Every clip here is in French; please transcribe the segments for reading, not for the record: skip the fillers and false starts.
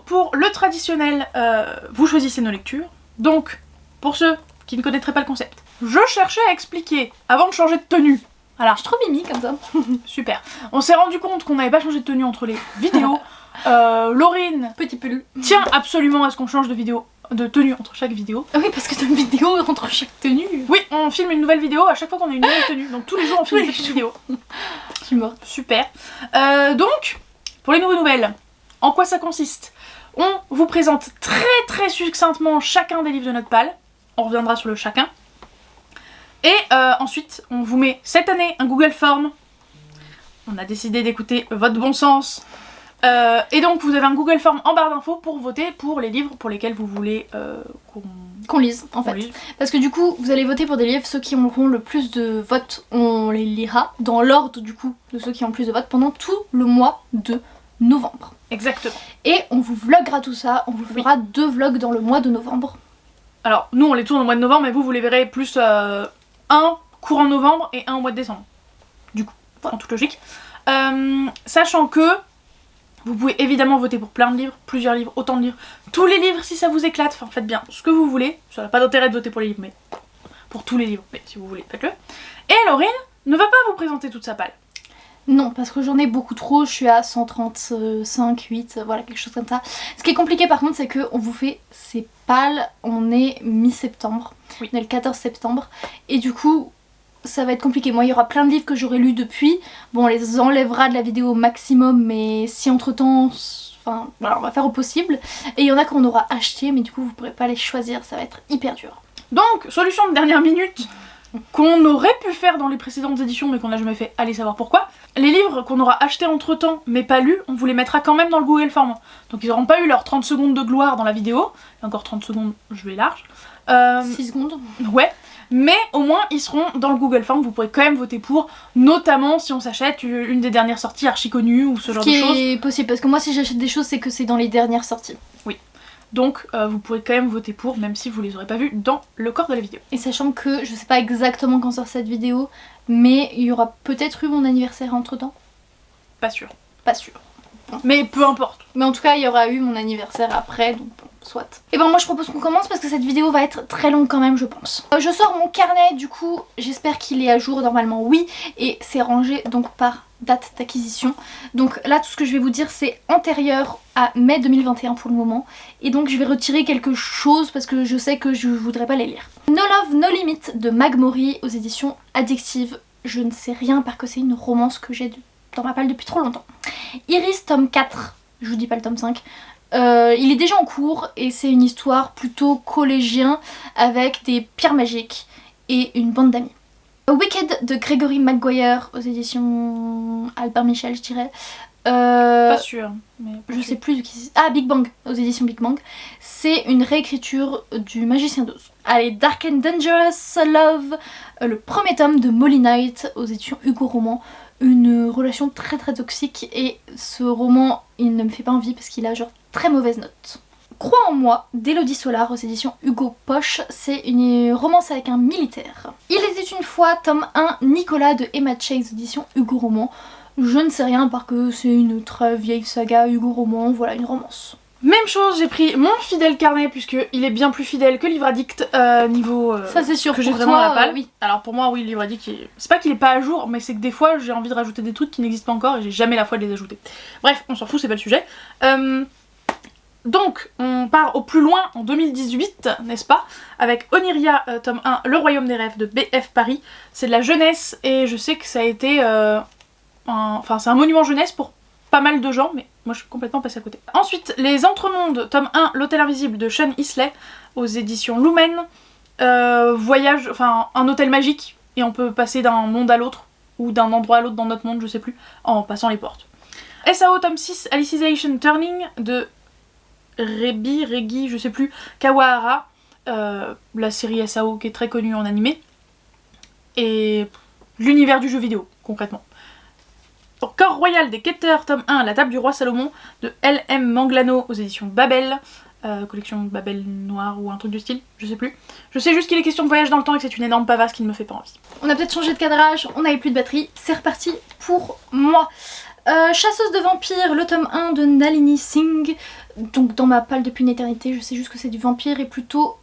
pour le traditionnel, vous choisissez nos lectures. Donc, pour ceux qui ne connaîtraient pas le concept, je cherchais à expliquer avant de changer de tenue. Alors, Je suis trop mimi comme ça. super. On s'est rendu compte qu'on n'avait pas changé de tenue entre les vidéos. Laurine Petit pelule. tient absolument à ce qu'on change de tenue entre chaque vidéo. Ah oui, parce que t'as une vidéo entre chaque tenue. Oui, on filme une nouvelle vidéo à chaque fois qu'on a une nouvelle tenue. Donc tous les jours on filme une petite vidéo. Je suis morte. Super. Donc, pour les nouvelles, en quoi ça consiste? On vous présente très succinctement chacun des livres de notre palle. On reviendra sur le chacun. Et ensuite, on vous met cette année un Google Form. On a décidé d'écouter votre bon sens. Et donc vous avez un Google Form en barre d'infos pour voter pour les livres pour lesquels vous voulez Qu'on lise en fait. lise. Parce que du coup, vous allez voter pour des livres, ceux qui auront le plus de votes, on les lira dans l'ordre du coup de ceux qui ont le plus de votes pendant tout le mois de novembre. Exactement. Et on vous vloguera tout ça, on vous fera 2 vlogs dans le mois de novembre. Alors nous on les tourne au mois de novembre, mais vous les verrez plus un courant novembre et un au mois de décembre. Du coup, en toute logique. Sachant que vous pouvez évidemment voter pour plein de livres, plusieurs livres, autant de livres, tous les livres si ça vous éclate, enfin faites bien ce que vous voulez. Ça n'a pas d'intérêt de voter pour les livres, mais pour tous les livres, mais si vous voulez, faites-le. Et Laurine ne va pas vous présenter toute sa palle. Non, parce que j'en ai beaucoup trop, je suis à 135, 8, voilà, quelque chose comme ça. Ce qui est compliqué par contre, c'est qu'on vous fait ces pales, on est mi-septembre, oui. On est le 14 septembre, et du coup, ça va être compliqué. Moi, il y aura plein de livres que j'aurais lus depuis, bon, on les enlèvera de la vidéo au maximum, mais si entre-temps, enfin, voilà, on va faire au possible. Et il y en a qu'on aura acheté, mais du coup, vous pourrez pas les choisir, ça va être hyper dur. Donc, solution de dernière minute qu'on aurait pu faire dans les précédentes éditions mais qu'on n'a jamais fait, allez savoir pourquoi. Les livres qu'on aura achetés entre temps mais pas lus, on vous les mettra quand même dans le Google Form. Donc ils n'auront pas eu leurs 30 secondes de gloire dans la vidéo. Et encore 30 secondes, je vais large. 6 secondes. Ouais, mais au moins ils seront dans le Google Form, vous pourrez quand même voter pour, notamment si on s'achète une des dernières sorties archi connues ou ce genre de choses. Ce qui est possible, parce que moi si j'achète des choses c'est que c'est dans les dernières sorties. Oui. Donc vous pourrez quand même voter pour, même si vous les aurez pas vus dans le corps de la vidéo. Et sachant que je sais pas exactement quand sort cette vidéo, mais il y aura peut-être eu mon anniversaire entre temps. Pas sûr. Pas sûr. Bon. Mais peu importe. Mais en tout cas il y aura eu mon anniversaire après, donc bon, soit. Et ben moi je propose qu'on commence parce que cette vidéo va être très longue quand même je pense. Je sors mon carnet du coup, j'espère qu'il est à jour normalement oui, et c'est rangé donc par date d'acquisition. Donc là tout ce que je vais vous dire c'est antérieur à mai 2021 pour le moment. Et donc je vais retirer quelque chose parce que je sais que je voudrais pas les lire. No Love No Limit de Mag Mori aux éditions Addictive. Je ne sais rien parce que c'est une romance que j'ai dans ma palle depuis trop longtemps. Iris tome 4, je vous dis pas le tome 5. Il est déjà en cours et c'est une histoire plutôt collégien avec des pierres magiques et une bande d'amis. Wicked de Gregory Maguire aux éditions Albert Michel je dirais. Pas sûr. Mais je sais plus de qui. Ah, Big Bang, aux éditions Big Bang. C'est une réécriture du Magicien d'Oz. Allez, Dark and Dangerous Love, le premier tome de Molly Knight aux éditions Hugo Roman. Une relation très toxique et ce roman il ne me fait pas envie parce qu'il a genre très mauvaise note. Crois en moi d'Elodie Solar aux éditions Hugo Poche, c'est une romance avec un militaire. Il était une fois, tome 1, Nicolas de Emma Chase, éditions Hugo Roman. Je ne sais rien parce que c'est une très vieille saga Hugo Roman, voilà une romance. Même chose, j'ai pris mon fidèle carnet puisque il est bien plus fidèle que Livre Addict niveau ça c'est sûr que j'ai pour vraiment toi, la palle. oui. Alors pour moi oui, Livre Addict, c'est pas qu'il est pas à jour, mais c'est que des fois j'ai envie de rajouter des trucs qui n'existent pas encore et j'ai jamais la foi de les ajouter. Bref, on s'en fout, c'est pas le sujet. Donc on part au plus loin en 2018, n'est-ce pas, avec Oniria tome 1, Le Royaume des Rêves de BF Paris. C'est de la jeunesse et je sais que ça a été enfin c'est un monument jeunesse pour pas mal de gens, mais moi je suis complètement passée à côté. Ensuite, Les Entremondes, tome 1, L'Hôtel Invisible de Sean Isley, aux éditions Lumen. Voyage, enfin un hôtel magique, et on peut passer d'un monde à l'autre, ou d'un endroit à l'autre dans notre monde, je sais plus, en passant les portes. SAO tome 6, Alicization Turning, de Regi, je sais plus, Kawahara, la série SAO qui est très connue en animé, et l'univers du jeu vidéo, concrètement. Corps Royal des Quêteurs, tome 1, La Table du Roi Salomon, de L.M. Manglano aux éditions Babel, collection Babel Noir ou un truc du style, je sais plus. Je sais juste qu'il est question de voyage dans le temps et que c'est une énorme pavasse qui ne me fait pas envie. On a peut-être changé de cadrage, on n'avait plus de batterie, c'est reparti pour moi. Chasseuse de vampires, le tome 1 de Nalini Singh. Donc dans ma palle depuis une éternité, je sais juste que c'est du vampire et plutôt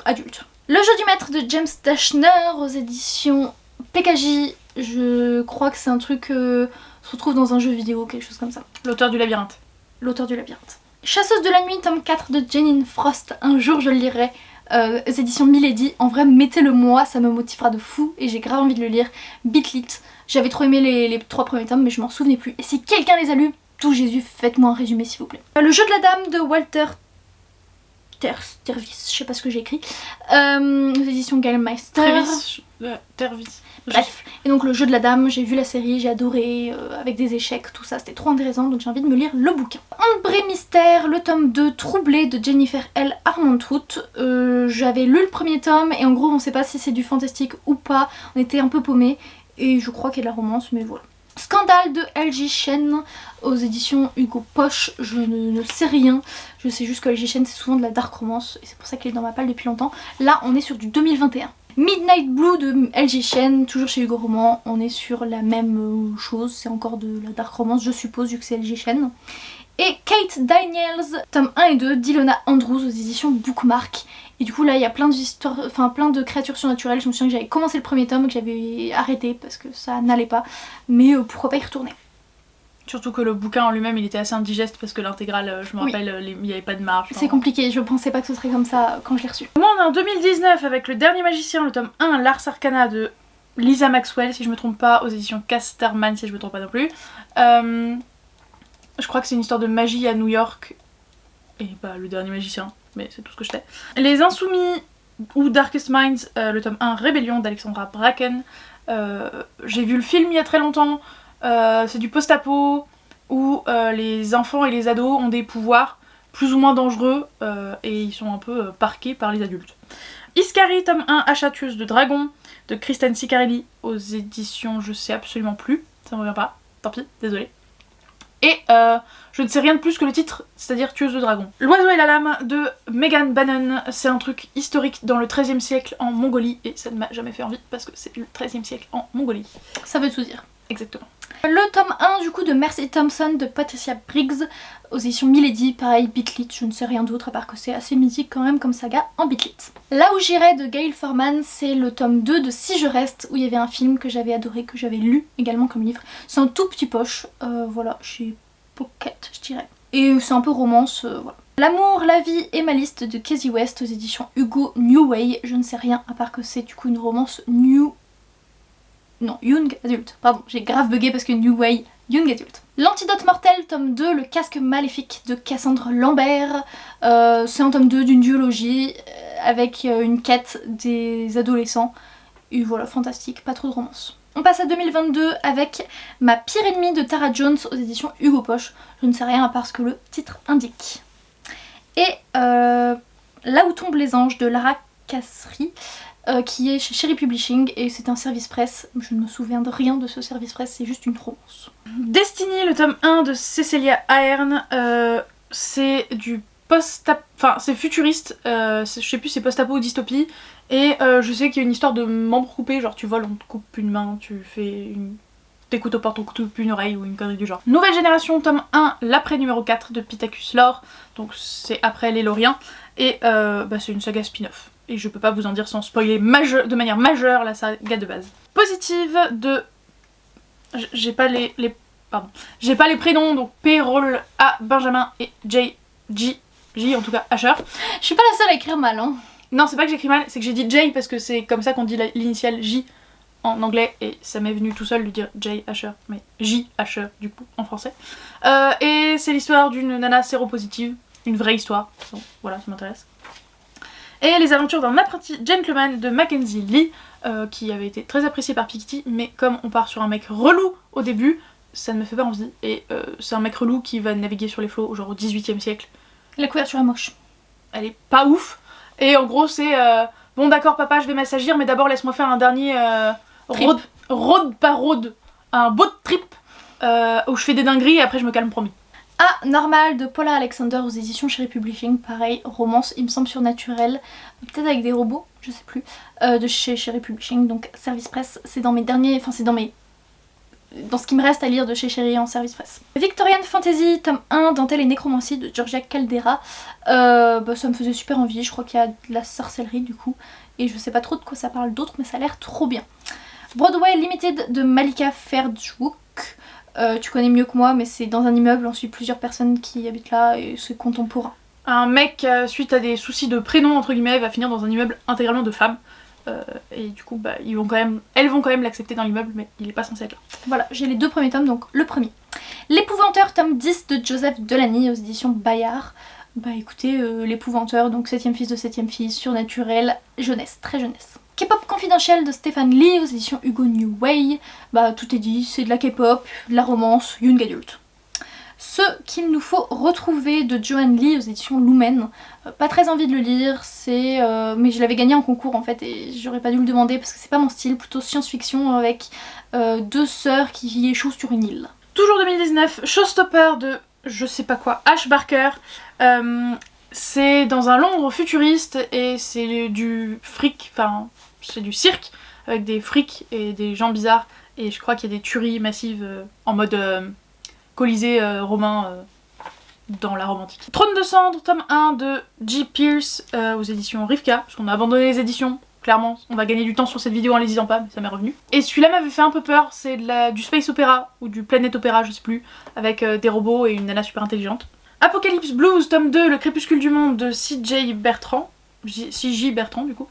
adulte. Le jeu du maître de James Dashner aux éditions PKJ. Je crois que c'est un truc se retrouve dans un jeu vidéo, quelque chose comme ça. L'auteur du labyrinthe. L'auteur du labyrinthe. Chasseuse de la nuit, tome 4 de Janine Frost. Un jour je le lirai. Aux éditions Milady. En vrai, mettez-le moi, ça me motivera de fou et j'ai grave envie de le lire. Bitlit. J'avais trop aimé les 3 premiers tomes mais je m'en souvenais plus. Et si quelqu'un les a lus, tout Jésus, faites-moi un résumé s'il vous plaît. Le jeu de la dame de Walter Tervis, je sais pas ce que j'ai écrit. Aux éditions Gallmeister. Tervis. Bref, et donc le jeu de la dame, j'ai vu la série, j'ai adoré, avec des échecs, tout ça, c'était trop intéressant, donc j'ai envie de me lire le bouquin. Ombre Mystère, le tome 2, Troublé de Jennifer L. Armentrout. J'avais lu le premier tome, et en gros on sait pas si c'est du fantastique ou pas, on était un peu paumés, et je crois qu'il y a de la romance, mais voilà. Scandale de LJ Chen aux éditions Hugo Poche, je ne sais rien, je sais juste que LJ Chen c'est souvent de la dark romance, et c'est pour ça qu'il est dans ma palle depuis longtemps. Là on est sur du 2021. Midnight Blue de LJ Chen, toujours chez Hugo Roman, on est sur la même chose, c'est encore de la dark romance je suppose vu que c'est LJ Chen. Et Kate Daniels, tome 1 et 2 d'Ilona Andrews aux éditions Bookmark. Et du coup là il y a plein d'histoires, enfin plein de créatures surnaturelles, je me souviens que j'avais commencé le premier tome et que j'avais arrêté parce que ça n'allait pas, mais pourquoi pas y retourner. Surtout que le bouquin en lui-même il était assez indigeste parce que l'intégrale, je me rappelle, il n'y avait pas de marge. C'est compliqué, je pensais pas que ce serait comme ça quand je l'ai reçu. Moi on est en 2019 avec Le Dernier Magicien, le tome 1, L'Ars Arcana de Lisa Maxwell si je me trompe pas, aux éditions Casterman si je me trompe pas non plus. Je crois que c'est une histoire de magie à New York et bah Le Dernier Magicien, mais c'est tout ce que je sais. Les Insoumis ou Darkest Minds, le tome 1, Rébellion d'Alexandra Bracken. J'ai vu le film il y a très longtemps. C'est du post-apo où les enfants et les ados ont des pouvoirs plus ou moins dangereux et ils sont un peu parqués par les adultes. Iscari, tome 1, Achat tueuse de dragons de Kristen Ciccarelli aux éditions je sais absolument plus, ça me revient pas, tant pis, désolée. Et je ne sais rien de plus que le titre, c'est-à-dire Tueuse de dragons. L'oiseau et la lame de Megan Bannon, c'est un truc historique dans le XIIIe siècle en Mongolie et ça ne m'a jamais fait envie parce que c'est le XIIIe siècle en Mongolie. Ça veut tout dire. Exactement. Le tome 1 du coup de Mercy Thompson de Patricia Briggs aux éditions Milady, pareil Bitlit, je ne sais rien d'autre à part que c'est assez mythique quand même comme saga en Bitlit. Là où j'irai de Gail Forman, c'est le tome 2 de Si je reste où il y avait un film que j'avais adoré, que j'avais lu également comme livre. C'est un tout petit poche, voilà, chez Pocket je dirais. Et c'est un peu romance, voilà. L'amour, la vie et ma liste de Casey West aux éditions Hugo New Way, je ne sais rien à part que c'est du coup une romance Young adulte, pardon, j'ai grave bugué parce que New Way, Young adulte. L'Antidote mortel, tome 2, le casque maléfique de Cassandre Lambert. C'est un tome 2 d'une duologie avec une quête des adolescents. Et voilà, fantastique, pas trop de romance. On passe à 2022 avec Ma pire ennemie de Tara Jones aux éditions Hugo Poche. Je ne sais rien à part ce que le titre indique. Et Là où tombent les anges de Lara Cassery. Qui est chez Cherry Publishing et c'est un service presse. Je ne me souviens de rien de ce service presse, c'est juste une romance. Destiny, le tome 1 de Cecilia Ahern, c'est du post-apo, enfin c'est futuriste, je sais plus c'est post-apo ou dystopie, et je sais qu'il y a une histoire de membres coupés, genre tu voles, on te coupe une main, tu fais une... t'écoutes au porte, on te coupe une oreille ou une connerie du genre. Nouvelle génération, tome 1, l'après numéro 4 de Pittacus Lore, donc c'est après les Loriens, et c'est une saga spin-off. Et je peux pas vous en dire sans spoiler de manière majeure la saga de base. Positive de... J'ai pas les prénoms, donc P, Roll, A, Benjamin et J, J en tout cas, Asher. Je suis pas la seule à écrire mal, hein. Non, c'est pas que j'écris mal, c'est que j'ai dit J parce que c'est comme ça qu'on dit l'initiale J en anglais et ça m'est venu tout seul de dire J Asher, mais J Asher du coup en français. Et c'est l'histoire d'une nana séropositive, une vraie histoire, donc voilà, ça m'intéresse. Et les aventures d'un apprenti gentleman de Mackenzie Lee, qui avait été très apprécié par Piketty, mais comme on part sur un mec relou au début, ça ne me fait pas envie. Et c'est un mec relou qui va naviguer sur les flots, genre au 18e siècle. La couverture est moche. Elle est pas ouf. Et en gros c'est bon d'accord papa je vais m'assagir mais d'abord laisse-moi faire un dernier un boat trip où je fais des dingueries et après je me calme promis. Ah, Normal de Paula Alexander aux éditions Cherry Publishing, pareil, romance, il me semble surnaturelle, peut-être avec des robots, je sais plus, de chez Cherry Publishing, donc service presse, c'est dans mes derniers, enfin c'est dans mes dans ce qui me reste à lire de chez Chérie en service presse. Victorian Fantasy, tome 1, Dentelle et Nécromancie de Georgia Caldera. Ça me faisait super envie, je crois qu'il y a de la sorcellerie du coup. Et je sais pas trop de quoi ça parle d'autre, mais ça a l'air trop bien. Broadway Limited de Malika Ferdjouk. Tu connais mieux que moi, mais c'est dans un immeuble, on suit plusieurs personnes qui habitent là et c'est contemporain. Un mec, suite à des soucis de prénom entre guillemets, va finir dans un immeuble intégralement de femmes. Et du coup, elles vont quand même l'accepter dans l'immeuble, mais il est pas censé être là. Voilà, j'ai les 2 premiers tomes, donc le premier. L'Épouvanteur, tome 10 de Joseph Delany aux éditions Bayard. Écoutez, L'Épouvanteur, donc 7ème fils de 7ème fille, surnaturel, jeunesse, très jeunesse. K-pop Confidentiel de Stéphane Lee aux éditions Hugo New Way. Tout est dit, c'est de la K-pop, de la romance, young adult. Ce qu'il nous faut retrouver de Joanne Lee aux éditions Lumen. Pas très envie de le lire, mais je l'avais gagné en concours en fait et j'aurais pas dû le demander parce que c'est pas mon style, plutôt science-fiction avec 2 sœurs qui échouent sur une île. Toujours 2019, Showstopper de je sais pas quoi, Ash Barker. C'est dans un Londres futuriste et c'est du fric, enfin c'est du cirque avec des frics et des gens bizarres et je crois qu'il y a des tueries massives en mode Colisée romain dans la Rome antique. Trône de cendre, tome 1 de G. Pierce aux éditions Rivka, parce qu'on a abandonné les éditions, clairement, on va gagner du temps sur cette vidéo en les lisant pas, mais ça m'est revenu. Et celui-là m'avait fait un peu peur, c'est du space opéra, ou du planet opéra, je sais plus, avec des robots et une nana super intelligente. Apocalypse Blues, tome 2, Le crépuscule du monde de C.J. Bertrand, C.J. Bertrand du coup,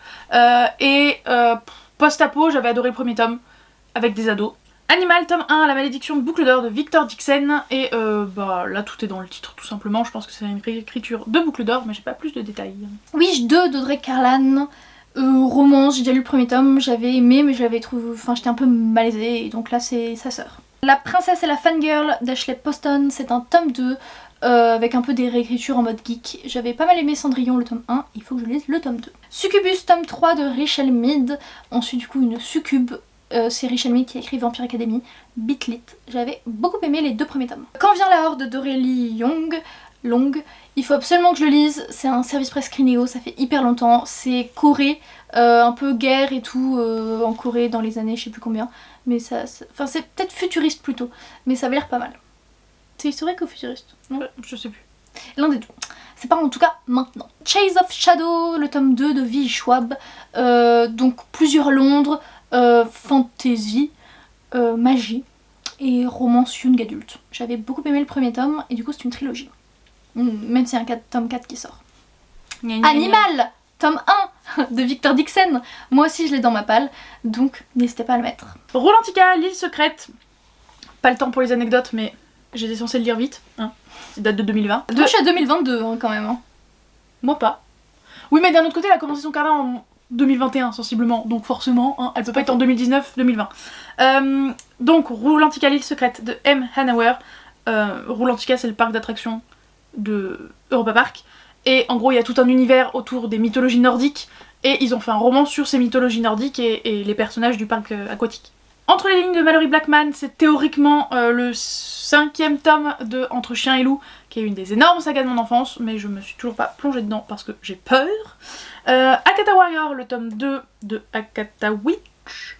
Post-apo, j'avais adoré le premier tome, avec des ados. Animal, tome 1, La malédiction de Boucle d'Or de Victor Dixon, et là tout est dans le titre tout simplement, je pense que c'est une réécriture de Boucle d'Or, mais j'ai pas plus de détails. Wish 2 d'Audrey Carlan, romance, j'ai déjà lu le premier tome, j'avais aimé mais j'avais trouvé, j'étais un peu malaisée et donc là c'est sa sœur. La princesse et la fangirl d'Ashley Poston, c'est un tome 2 avec un peu des réécritures en mode geek. J'avais pas mal aimé Cendrillon le tome 1, il faut que je lise le tome 2. Succubus tome 3 de Richelle Mead, ensuite du coup une succube. C'est Richelle Mead qui a écrit Vampire Academy, Bitlit. J'avais beaucoup aimé les 2 premiers tomes. Quand vient la horde d'Aurélie Long, il faut absolument que je le lise. C'est un service presse Crinéo, ça fait hyper longtemps. C'est Corée, un peu guerre et tout en Corée dans les années je sais plus combien. Mais c'est peut-être futuriste plutôt, mais ça avait l'air pas mal. C'est historique ou futuriste? Non, je sais plus. L'un des 2. C'est pas en tout cas maintenant. Chase of Shadow, le tome 2 de V. Schwab. Donc plusieurs Londres. Fantasy, magie et romance young adulte. J'avais beaucoup aimé le premier tome et du coup c'est une trilogie. Même si y a un tome 4 qui sort. Animal, tome 1 de Victor Dixon. Moi aussi je l'ai dans ma palle, donc n'hésitez pas à le mettre. Rolantica, l'île secrète. Pas le temps pour les anecdotes, mais j'étais censée le lire vite. Hein. Ça date de 2020. Moi je suis à 2022 quand même. Hein. Moi pas. Oui mais d'un autre côté elle a commencé son carnet en 2021 sensiblement, donc forcément hein, elle peut pas être en 2019-2020. Donc Rolantica, l'île secrète de M. Hanauer. Rolantica c'est le parc d'attractions de Europa Park et en gros il y a tout un univers autour des mythologies nordiques et ils ont fait un roman sur ces mythologies nordiques et les personnages du parc aquatique. Entre les lignes de Mallory Blackman, c'est théoriquement le 5e tome de Entre chien et loup, qui est une des énormes sagas de mon enfance, mais je me suis toujours pas plongée dedans parce que j'ai peur. Akata Warrior, le tome 2 de Akata Witch,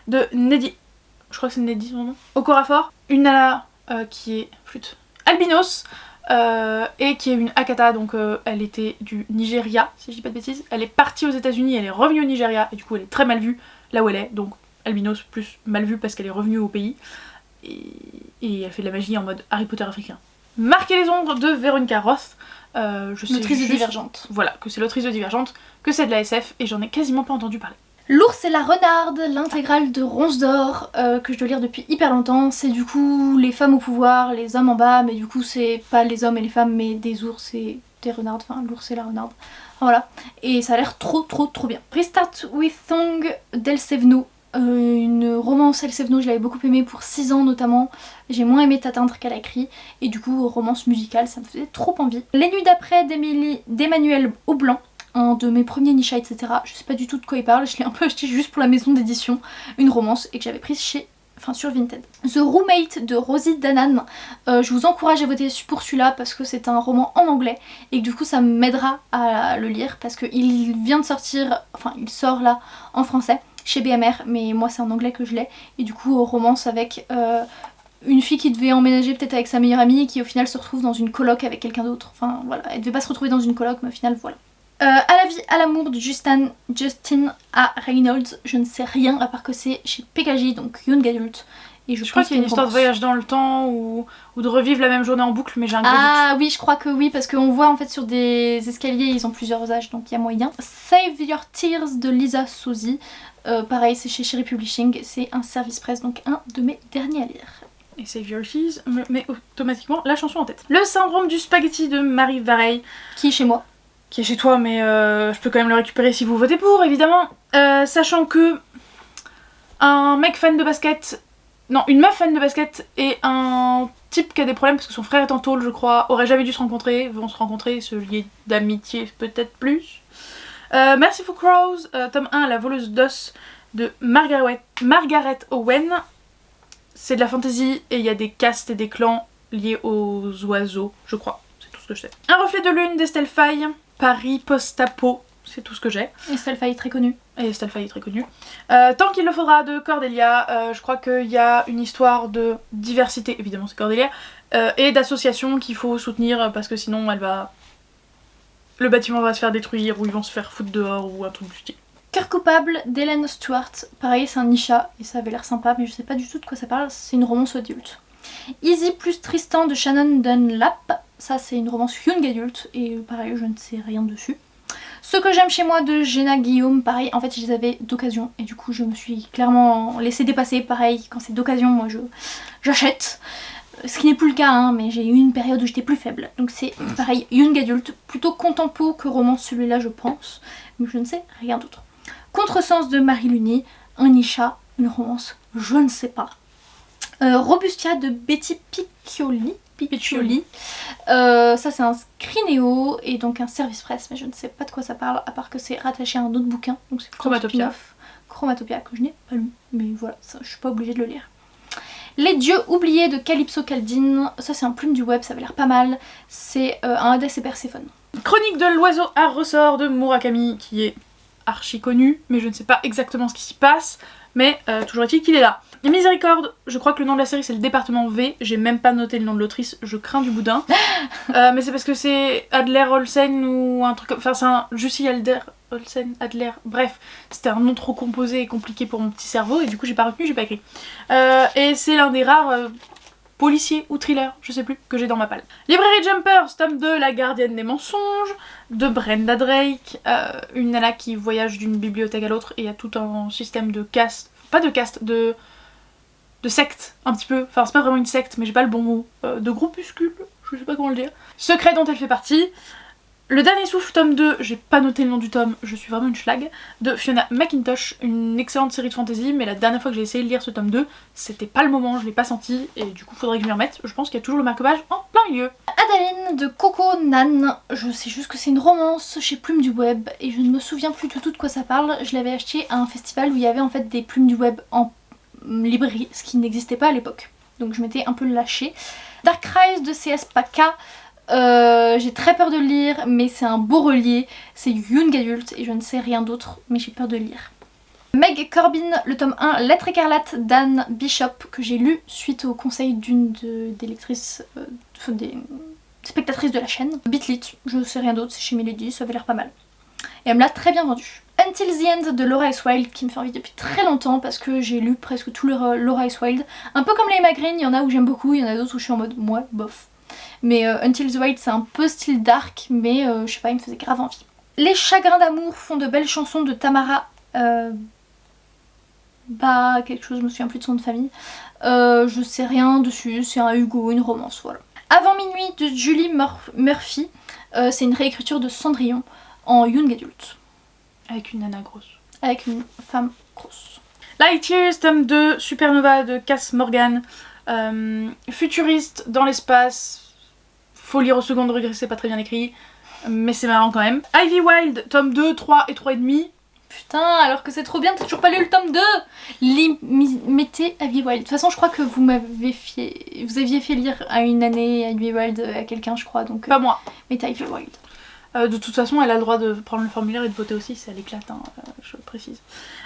de Neddy, je crois que c'est Neddy son nom, Okorafor, une nana qui est flûte albinos, et qui est une Akata, donc elle était du Nigeria, si je dis pas de bêtises. Elle est partie aux États-Unis, elle est revenue au Nigeria, et du coup elle est très mal vue là où elle est, donc albinos plus mal vue parce qu'elle est revenue au pays, et elle fait de la magie en mode Harry Potter africain. Marquer les ombres de Veronica Roth. Je sais l'autrice juste, de Divergente. Voilà, que c'est l'autrice de Divergente, que c'est de la SF, et j'en ai quasiment pas entendu parler. L'ours et la renarde, l'intégrale de Ronsdor, que je dois lire depuis hyper longtemps. C'est du coup les femmes au pouvoir, les hommes en bas, mais du coup c'est pas les hommes et les femmes, mais des ours et des renardes, enfin l'ours et la renarde. Voilà, et ça a l'air trop bien. Restart with Thong d'El Sevno. Une romance El Sevno, je l'avais beaucoup aimée pour 6 ans notamment. J'ai moins aimé T'atteindre qu'elle a écrit. Et du coup, romance musicale, ça me faisait trop envie. Les nuits d'après d'Emmanuel Aublanc, un de mes premiers Nisha, etc. Je sais pas du tout de quoi il parle, je l'ai un peu acheté juste pour la maison d'édition. Une romance et que j'avais prise sur Vinted. The Roommate de Rosie Danan. Je vous encourage à voter pour celui-là parce que c'est un roman en anglais et que du coup ça m'aidera à le lire parce qu'il vient de sortir, enfin il sort là en français. chez BMR, mais moi c'est en anglais que je l'ai. Et du coup, romance avec une fille qui devait emménager peut-être avec sa meilleure amie et qui au final se retrouve dans une coloc avec quelqu'un d'autre. Enfin voilà, elle devait pas se retrouver dans une coloc, mais au final voilà. À la vie, à l'amour de Justin A. Reynolds, je ne sais rien à part que c'est chez PKJ, donc Young Adult. Et je crois qu'il y a une histoire de voyage dans le temps ou de revivre la même journée en boucle, mais j'ai un gros doute. Ah oui, je crois que oui, parce qu'on voit en fait sur des escaliers, ils ont plusieurs âges, donc il y a moyen. Save Your Tears de Lisa Souzy, pareil, c'est chez Cherry Publishing, c'est un service presse, donc un de mes derniers à lire. Et Save Your Tears me met automatiquement la chanson en tête. Le syndrome du spaghetti de Marie Vareille. Qui est chez moi. Qui est chez toi, mais je peux quand même le récupérer si vous votez pour, évidemment. Sachant que un mec fan de basket, non, une meuf fan de basket et un type qui a des problèmes parce que son frère est en tôle, je crois, auraient jamais dû se rencontrer, vont se rencontrer, se lier d'amitié peut-être plus. Merciful Crows, tome 1, La voleuse d'os de Margaret Owen. C'est de la fantasy et il y a des castes et des clans liés aux oiseaux, je crois. C'est tout ce que je sais. Un reflet de lune d'Estelle Faye. Paris post-apo, c'est tout ce que j'ai. Estelle Faye très connue. Et Estelle Faye très connue. Tant qu'il le faudra de Cordelia, je crois qu'il y a une histoire de diversité, évidemment c'est Cordelia, et d'association qu'il faut soutenir parce que sinon le bâtiment va se faire détruire ou ils vont se faire foutre dehors ou un truc du style. Cœur coupable d'Hélène Stewart, pareil c'est un Nisha et ça avait l'air sympa mais je sais pas du tout de quoi ça parle, c'est une romance adulte. Easy plus Tristan de Shannon Dunlap, ça c'est une romance young adult et pareil je ne sais rien dessus. Ce que j'aime chez moi de Jenna Guillaume, pareil en fait je les avais d'occasion et du coup je me suis clairement laissée dépasser, pareil quand c'est d'occasion moi j'achète. Ce qui n'est plus le cas hein, mais j'ai eu une période où j'étais plus faible. Donc c'est pareil young adult, plutôt contempo que romance celui-là je pense, mais je ne sais rien d'autre. Contresens de Marie Luny, un Nisha, une romance, je ne sais pas. Robustia de Betty Piccioli. Ça c'est un scrinéo et donc un service presse, mais je ne sais pas de quoi ça parle à part que c'est rattaché à un autre bouquin. Donc c'est Chromatopia. Chromatopia que je n'ai pas lu, mais voilà, ça, je suis pas obligée de le lire. Les dieux oubliés de Calypso Caldine, ça c'est un plume du web, ça avait l'air pas mal. C'est un Hadès et Perséphone. Chronique de l'oiseau à ressort de Murakami qui est archi connu, mais je ne sais pas exactement ce qui s'y passe, mais toujours est-il qu'il est là. Et Miséricorde, je crois que le nom de la série c'est le département V, j'ai même pas noté le nom de l'autrice, je crains du boudin. Mais c'est parce que c'est Adler Olsen ou un truc, enfin c'est un Jussi Adler Olsen, Adler, bref, c'était un nom trop composé et compliqué pour mon petit cerveau et du coup j'ai pas retenu, j'ai pas écrit. Et c'est l'un des rares policiers ou thrillers, je sais plus, que j'ai dans ma palle. Librairie Jumpers, tome 2, La gardienne des mensonges, de Brenda Drake, une nana qui voyage d'une bibliothèque à l'autre et il y a tout un système de caste, pas de caste, de secte un petit peu, enfin c'est pas vraiment une secte mais j'ai pas le bon mot, de groupuscule, je sais pas comment le dire. Secret dont elle fait partie. Le dernier souffle tome 2, j'ai pas noté le nom du tome, je suis vraiment une schlag, de Fiona McIntosh, une excellente série de fantasy, mais la dernière fois que j'ai essayé de lire ce tome 2, c'était pas le moment, je l'ai pas senti, et du coup faudrait que je m'y remette, je pense qu'il y a toujours le marque-page en plein milieu. Adaline de Coco Nan, je sais juste que c'est une romance chez Plume du Web, et je ne me souviens plus du tout de quoi ça parle, je l'avais acheté à un festival où il y avait en fait des Plumes du Web en librairie, ce qui n'existait pas à l'époque, donc je m'étais un peu lâchée. Dark Rise de CS Paka, j'ai très peur de le lire, mais c'est un beau relié, c'est young adult et je ne sais rien d'autre, mais j'ai peur de le lire. Meg Corbin, le tome 1, Lettre écarlate d'Anne Bishop, que j'ai lu suite au conseil d'une des lectrices, des spectatrices de la chaîne. Bitlit, je ne sais rien d'autre, c'est chez Milady, ça avait l'air pas mal. Et elle me l'a très bien vendu. Until the End de Laura S. Wilde, qui me fait envie depuis très longtemps parce que j'ai lu presque tout Laura S. Wilde. Un peu comme les Emma Green, il y en a où j'aime beaucoup, il y en a d'autres où je suis en mode moi, bof. Mais Until the Wild c'est un peu style dark, mais je sais pas, il me faisait grave envie. Les chagrins d'amour font de belles chansons de Tamara quelque chose, je me souviens plus de son nom de famille. Je sais rien dessus, c'est un Hugo, une romance, voilà. Avant minuit de Julie Murphy, c'est une réécriture de Cendrillon en young adulte. Avec une nana grosse. Avec une femme grosse. Light Years, tome 2, Supernova de Cass Morgan. Futuriste dans l'espace, faut lire au second degré, c'est pas très bien écrit, mais c'est marrant quand même. Ivy Wild, tome 2, 3 et 3,5. Putain, alors que c'est trop bien, t'as toujours pas lu le tome 2. Mettez Ivy Wild. De toute façon, je crois que vous aviez fait lire à une année Ivy Wild à quelqu'un, je crois, donc... Pas moi. Mettez Ivy Wild. De toute façon, elle a le droit de prendre le formulaire et de voter aussi, si elle éclate, hein, je précise.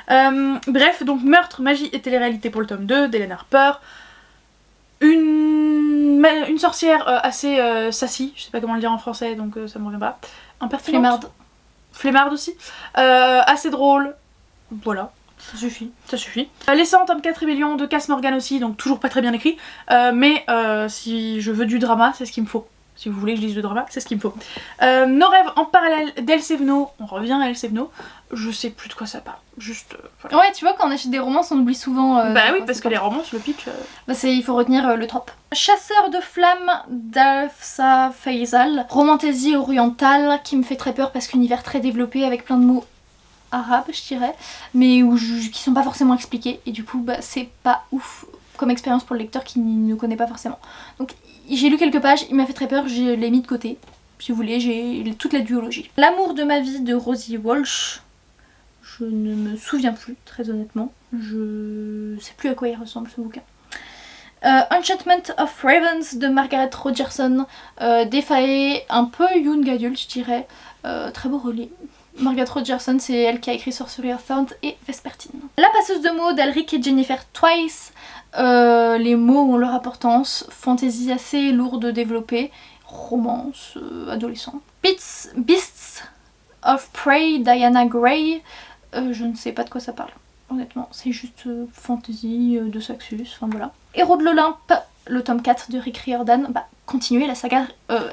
Bref, donc meurtre, magie et télé-réalité pour le tome 2 d'Hélène Harper. Une sorcière assez sassy, je sais pas comment le dire en français, donc ça me revient pas. Impertinente. Flemmarde. Flemmarde aussi. Assez drôle. Voilà. Ça suffit. Ça suffit. Les 100, tome 4 Rébellion de Cass Morgan aussi, donc toujours pas très bien écrit. Mais si je veux du drama, c'est ce qu'il me faut. Si vous voulez que je lise du drama, c'est ce qu'il me faut. Nos rêves en parallèle d'El Sevno. On revient à El Sevno. Je sais plus de quoi ça parle. Juste. Voilà. Ouais, tu vois, quand on achète des romances, on oublie souvent. Bah oui, parce que les romances, le pitch. Bah il faut retenir le trope. Chasseur de flammes d'Alfsa Faisal. Romantaisie orientale qui me fait très peur parce qu'univers très développé avec plein de mots arabes, je dirais, mais qui sont pas forcément expliqués. Et du coup, bah, c'est pas ouf comme expérience pour le lecteur qui ne connaît pas forcément. Donc j'ai lu quelques pages, il m'a fait très peur, je l'ai mis de côté. Si vous voulez, j'ai toute la duologie. L'amour de ma vie de Rosie Walsh. Je ne me souviens plus, très honnêtement. Je sais plus à quoi il ressemble ce bouquin. Enchantment of Ravens de Margaret Rogerson. Défaillé, un peu young adulte, je dirais. Très beau relis. Margaret Rogerson, c'est elle qui a écrit Sorcery of Thorns et Vespertine. La passeuse de mots d'Alric et Jennifer Twice. Les mots ont leur importance. Fantasy assez lourde développée. Romance adolescent. Beasts of Prey, Diana Gray. Je ne sais pas de quoi ça parle, honnêtement. C'est juste fantasy de Saxus, enfin voilà. Héros de l'Olympe, le tome 4 de Rick Riordan. Bah, continuer la saga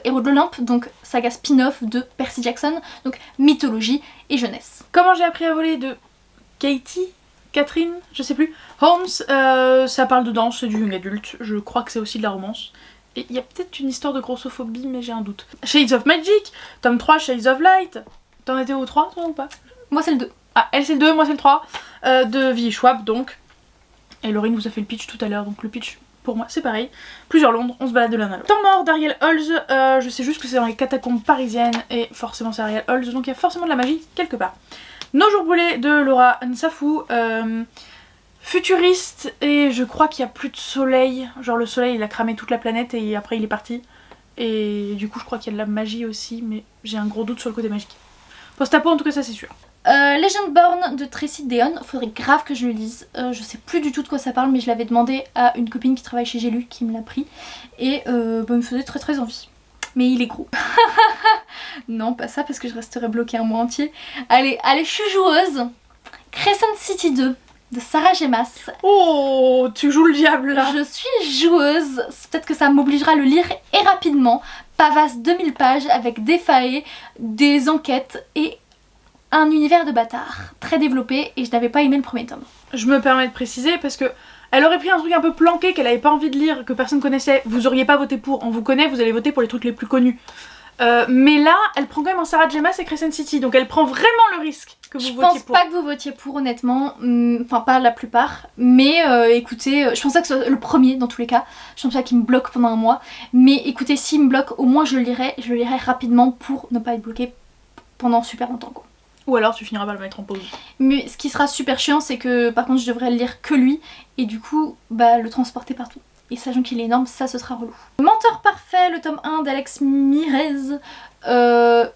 Héros de l'Olympe, donc saga spin-off de Percy Jackson, donc mythologie et jeunesse. Comment j'ai appris à voler de Catherine, je sais plus. Holmes, ça parle de danse, c'est du young adulte. Je crois que c'est aussi de la romance. Et il y a peut-être une histoire de grossophobie, mais j'ai un doute. Shades of Magic, tome 3, Shades of Light. T'en étais au 3, toi, ou pas? Moi c'est le 2. Ah, elle c'est le 2, moi c'est le 3. De V. Schwab, donc. Et Laurine vous a fait le pitch tout à l'heure, donc le pitch, pour moi, c'est pareil. Plusieurs Londres, on se balade de l'un à l'autre. Temps mort d'Ariel Holz, je sais juste que c'est dans les catacombes parisiennes, et forcément c'est Ariel Holz, donc il y a forcément de la magie quelque part. Nos jours brûlés de Laura Nsafou, futuriste, et je crois qu'il n'y a plus de soleil. Genre le soleil il a cramé toute la planète et après il est parti. Et du coup je crois qu'il y a de la magie aussi, mais j'ai un gros doute sur le côté magique. Post-apo en tout cas ça c'est sûr. Legendborn de Tracy Deonn, faudrait grave que je le lise. Je sais plus du tout de quoi ça parle, mais je l'avais demandé à une copine qui travaille chez J'ai lu qui me l'a pris. Et bah, il me faisait très envie. Mais il est gros. Non, pas ça parce que je resterais bloquée un mois entier. Allez, je suis joueuse. Crescent City 2 de Sarah Gemas. Oh, tu joues le diable là. Je suis joueuse, peut-être que ça m'obligera à le lire et rapidement. Pavasse 2000 pages avec des faits, des enquêtes et un univers de bâtards très développé et je n'avais pas aimé le premier tome. Je me permets de préciser parce que elle aurait pris un truc un peu planqué qu'elle avait pas envie de lire, que personne connaissait, vous auriez pas voté pour, on vous connaît, vous allez voter pour les trucs les plus connus. Mais là, elle prend quand même un Sarah Gemas et Crescent City, donc elle prend vraiment le risque que vous votiez pour. Je pense pas que vous votiez pour honnêtement, enfin pas la plupart, mais écoutez, je pense pas que ce soit le premier dans tous les cas, je pense pas qu'il me bloque pendant un mois, mais écoutez, s'il me bloque, au moins je le lirai rapidement pour ne pas être bloqué pendant super longtemps quoi. Ou alors tu finiras par le mettre en pause. Mais ce qui sera super chiant, c'est que par contre je devrais le lire que lui, et du coup, bah le transporter partout. Et sachant qu'il est énorme, ça ce sera relou. Menteur parfait, le tome 1 d'Alex Mirez.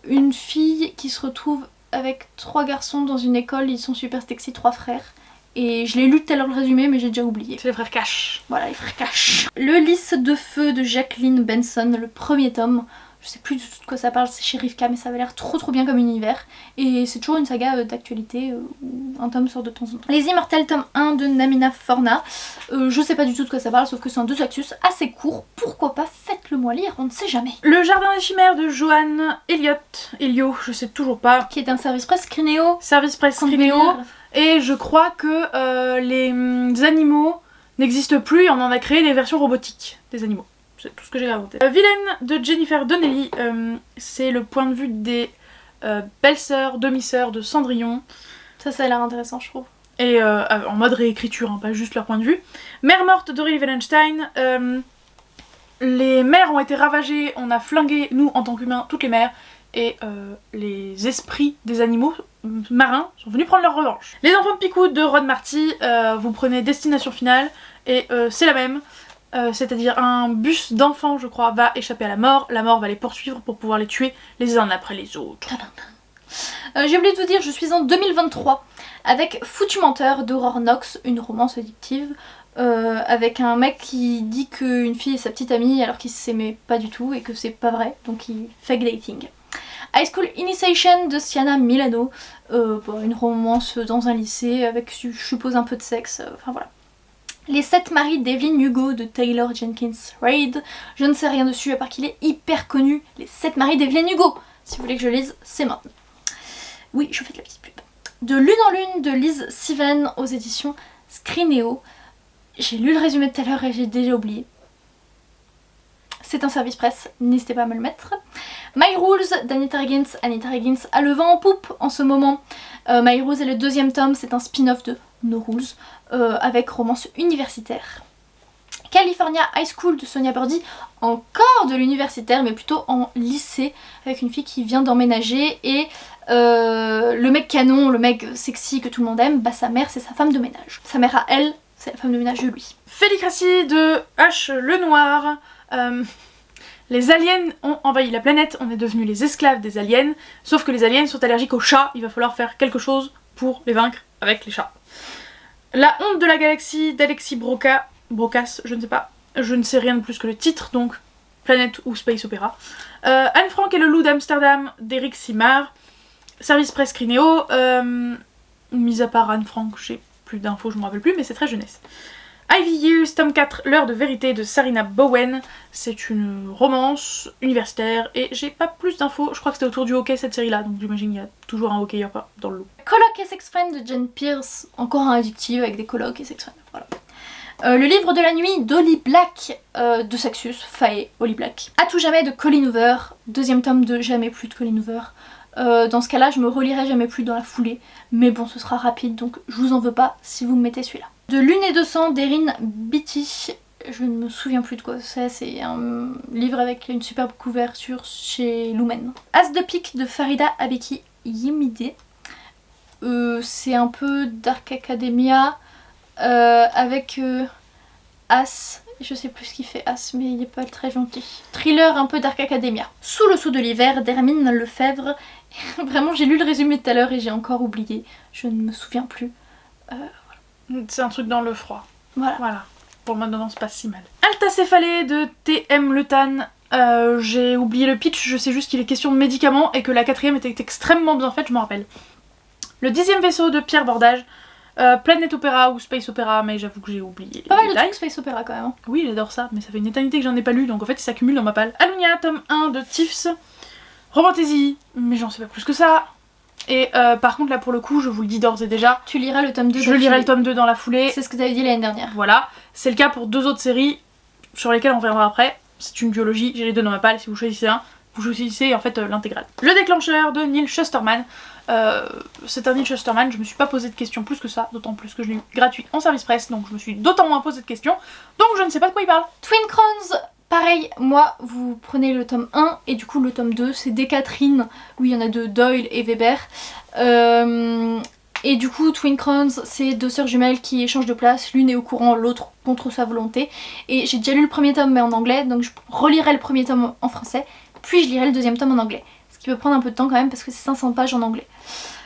Une fille qui se retrouve avec 3 garçons dans une école, ils sont super sexy, 3 frères. Et je l'ai lu tout à l'heure le résumé, mais j'ai déjà oublié. C'est les frères Cash. Voilà, les frères Cash. Le lys de feu de Jacqueline Benson, le premier tome. Je sais plus du tout de quoi ça parle, c'est chez Rivka, mais ça avait l'air trop bien comme univers. Et c'est toujours une saga d'actualité où un tome sort de temps en temps. Les Immortels, tome 1 de Namina Forna. Je sais pas du tout de quoi ça parle, sauf que c'est un 2 Saxus assez court. Pourquoi pas, faites-le moi lire, on ne sait jamais. Le Jardin des Chimères de Joanne Elio, je sais toujours pas. Qui est un service presse Crinéo. Service presse Crinéo. Et je crois que les animaux n'existent plus et on en a créé des versions robotiques des animaux. C'est tout ce que j'ai inventé. Vilaine de Jennifer Donnelly, c'est le point de vue des belles-sœurs, demi-sœurs de Cendrillon. Ça a l'air intéressant je trouve. Et en mode réécriture, hein, pas juste leur point de vue. Mère morte d'Aurélie Wallenstein. Les mers ont été ravagées, on a flingué, nous en tant qu'humains, toutes les mers. Et les esprits des animaux marins sont venus prendre leur revanche. Les enfants de Picou de Ron Marty, vous prenez Destination Finale et c'est la même. c'est-à-dire un bus d'enfants je crois va échapper à la mort va les poursuivre pour pouvoir les tuer les uns après les autres. J'ai oublié de vous dire, je suis en 2023 avec Foutu menteur d'Aurore Knox, une romance addictive avec un mec qui dit qu'une fille est sa petite amie alors qu'ils s'aimaient pas du tout et que c'est pas vrai, donc il fake dating. High School Initiation de Sienna Milano, une romance dans un lycée avec je suppose un peu de sexe, enfin voilà. Les 7 maris d'Evelyn Hugo de Taylor Jenkins Reid, je ne sais rien dessus à part qu'il est hyper connu, les 7 maris d'Evelyn Hugo. Si vous voulez que je lise, c'est maintenant. Oui, je fais de la petite pub. De Lune en Lune de Liz Siven aux éditions Screenéo. J'ai lu le résumé de tout à l'heure et j'ai déjà oublié. C'est un service presse, n'hésitez pas à me le mettre. My Rules d'Anita Higgins. Anita Higgins a le vent en poupe en ce moment. My Rules est le 2e tome, c'est un spin-off de No Rules avec romance universitaire. California High School de Sonia Birdie, encore de l'universitaire mais plutôt en lycée avec une fille qui vient d'emménager et le mec canon, le mec sexy que tout le monde aime, bah sa mère c'est sa femme de ménage. Sa mère à elle, c'est la femme de ménage de lui. Félicratie de H. Le Noir. Les aliens ont envahi la planète, on est devenus les esclaves des aliens, sauf que les aliens sont allergiques aux chats, il va falloir faire quelque chose pour les vaincre avec les chats. La honte de la galaxie d'Alexis Brocas, je ne sais pas, je ne sais rien de plus que le titre, donc Planète ou Space Opera. Anne Frank et le loup d'Amsterdam d'Eric Simard. Service presse Screenéo, mis à part Anne Frank, j'ai plus d'infos, je me rappelle plus, mais c'est très jeunesse. Ivy Years, tome 4, L'heure de vérité de Sarina Bowen. C'est une romance universitaire et j'ai pas plus d'infos. Je crois que c'était autour du hockey cette série là, donc j'imagine qu'il y a toujours un hockeyeur dans le lot. Coloc et Sex Friend de Jen Pierce, encore un addictif avec des colocs et sex friends, voilà. Le livre de la nuit d'Holly Black de Saxus, Faye, Holly Black. À tout jamais de Colleen Hoover, 2e tome de Jamais plus de Colleen Hoover. Dans ce cas-là, je me relirai Jamais plus dans la foulée, mais bon, ce sera rapide, donc je vous en veux pas si vous me mettez celui-là. De Lune et de sang d'Erin Beatty, je ne me souviens plus de quoi c'est un livre avec une superbe couverture chez Lumen. As de pique de Farida Abeki Yemide, c'est un peu Dark Academia avec As, je sais plus ce qu'il fait As, mais il est pas très gentil. Thriller un peu Dark Academia. Sous le sceau de l'hiver d'Hermine Lefebvre. Vraiment, j'ai lu le résumé tout à l'heure et j'ai encore oublié, je ne me souviens plus. C'est un truc dans le froid. Voilà. Pour maintenant, c'est pas si mal. Altacéphalée de T.M. Le Tan. J'ai oublié le pitch, je sais juste qu'il est question de médicaments et que la 4e était extrêmement bien faite, je m'en rappelle. Le 10e vaisseau de Pierre Bordage. Planet Opera ou Space Opera, mais j'avoue que j'ai oublié. Pas mal de trucs Space Opera quand même. Oui, j'adore ça, mais ça fait une éternité que j'en ai pas lu, donc en fait il s'accumule dans ma palle. Alunia, tome 1 de Tiffs. Romantaisie, mais j'en sais pas plus que ça. Et par contre là pour le coup, je vous le dis d'ores et déjà, tu liras le tome 2 je lirai le tome 2 dans la foulée. C'est ce que t'avais dit l'année dernière. Voilà, c'est le cas pour 2 autres séries sur lesquelles on reviendra après. C'est une duologie, j'ai les 2 dans ma palle, si vous choisissez un, vous choisissez en fait l'intégrale. Le déclencheur de Neil Shusterman. C'est un Neil Shusterman, je me suis pas posé de questions plus que ça, d'autant plus que je l'ai eu gratuit en service presse, donc je me suis d'autant moins posé de questions, donc je ne sais pas de quoi il parle. Twin Crowns, pareil, moi vous prenez le tome 1 et du coup le tome 2 c'est des Catherine, où il y en a 2, Doyle et Weber. Et du coup Twin Crowns c'est 2 sœurs jumelles qui échangent de place, l'une est au courant, l'autre contre sa volonté. Et j'ai déjà lu le premier tome mais en anglais, donc je relirai le premier tome en français, puis je lirai le 2e tome en anglais. Ce qui peut prendre un peu de temps quand même parce que c'est 500 pages en anglais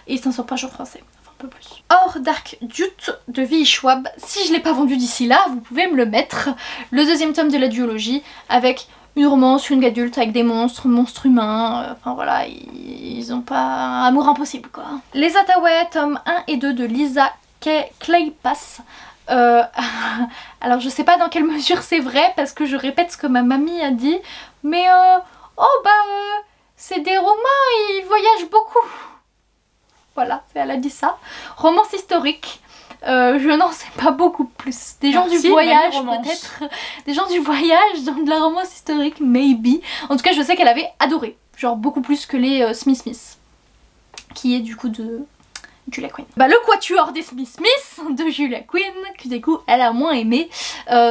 et 500 pages en français, enfin un peu plus. Or Dark Dude de V. Schwab, si je l'ai pas vendu d'ici là, vous pouvez me le mettre. Le 2e tome de la duologie avec une romance, une adulte avec des monstres humains, enfin voilà, ils ont pas un amour impossible quoi. Les Attaway, tome 1 et 2 de Lisa Kleypas. Alors je sais pas dans quelle mesure c'est vrai parce que je répète ce que ma mamie a dit, mais c'est des romans, ils voyagent beaucoup. Voilà, elle a dit ça. Romance historique. Je n'en sais pas beaucoup plus. Des gens du voyage peut-être. Des gens du voyage dans de la romance historique, maybe. En tout cas, je sais qu'elle avait adoré. Genre beaucoup plus que les Smith, qui est du coup de Julia Quinn. Bah le quatuor des Smith de Julia Quinn, que du coup elle a moins aimé.